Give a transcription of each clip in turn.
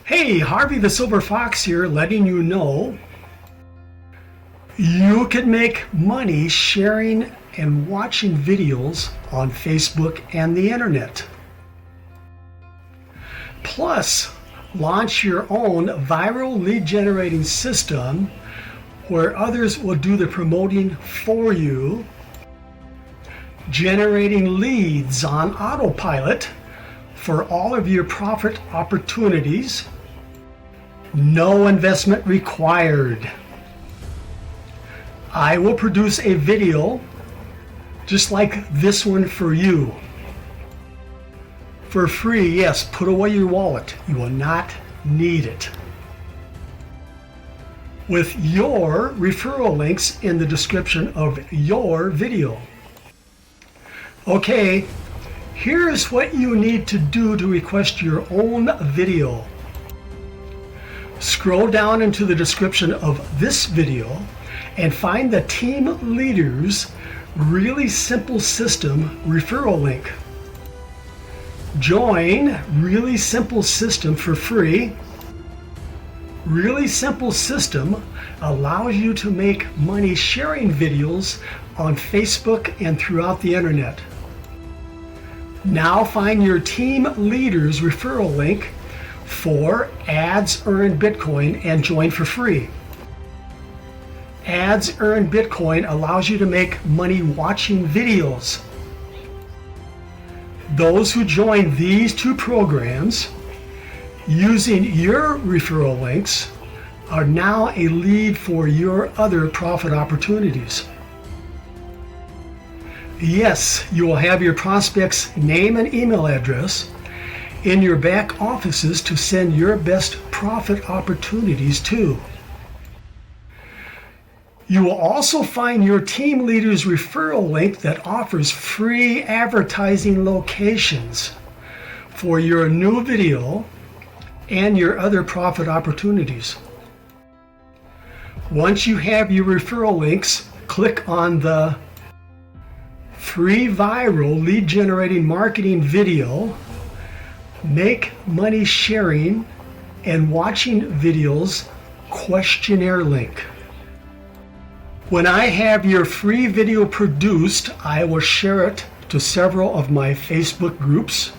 Hey, Harvey the Silver Fox here, letting you know you can make money sharing and watching videos on Facebook and the internet. Plus, launch your own viral lead generating system where others will do the promoting for you, generating leads on autopilot for all of your profit opportunities. No investment required. I will produce a video just like this one for you. For free, yes, put away your wallet. You will not need it. With your referral links in the description of your video. Okay, here's what you need to do to request your own video. Scroll down into the description of this video and find the Team Leaders Really Simple System referral link. Join Really Simple System for free. Really Simple System allows you to make money sharing videos on Facebook and throughout the internet. Now find your Team Leaders referral link for Ads Earn Bitcoin and join for free. Ads Earn Bitcoin allows you to make money watching videos. Those who join these two programs using your referral links are now a lead for your other profit opportunities. Yes, you will have your prospect's name and email address in your back offices to send your best profit opportunities to. You will also find your Team Leaders referral link that offers free advertising locations for your new video and your other profit opportunities. Once you have your referral links, click on the free viral lead generating marketing video, make money sharing and watching videos questionnaire link. When I have your free video produced, I will share it to several of my Facebook groups.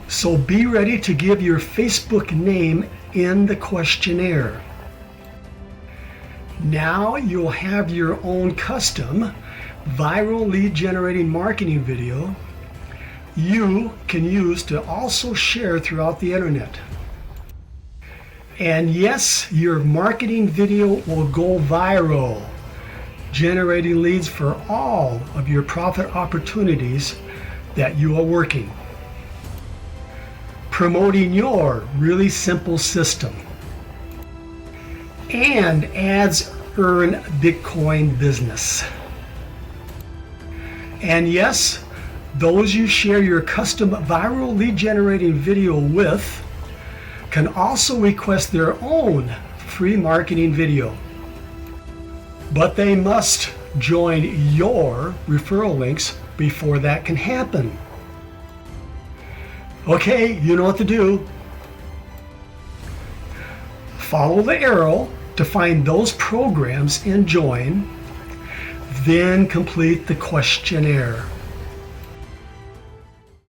So be ready to give your Facebook name in the questionnaire. Now you'll have your own custom viral lead generating marketing video you can use to also share throughout the internet. And yes, your marketing video will go viral, generating leads for all of your profit opportunities that you are working. Promoting your really simple system. And Ads Earn Bitcoin business. And yes, those you share your custom viral lead generating video with can also request their own free marketing video. But they must join your referral links before that can happen. Okay, you know what to do. Follow the arrow to find those programs and join, then complete the questionnaire.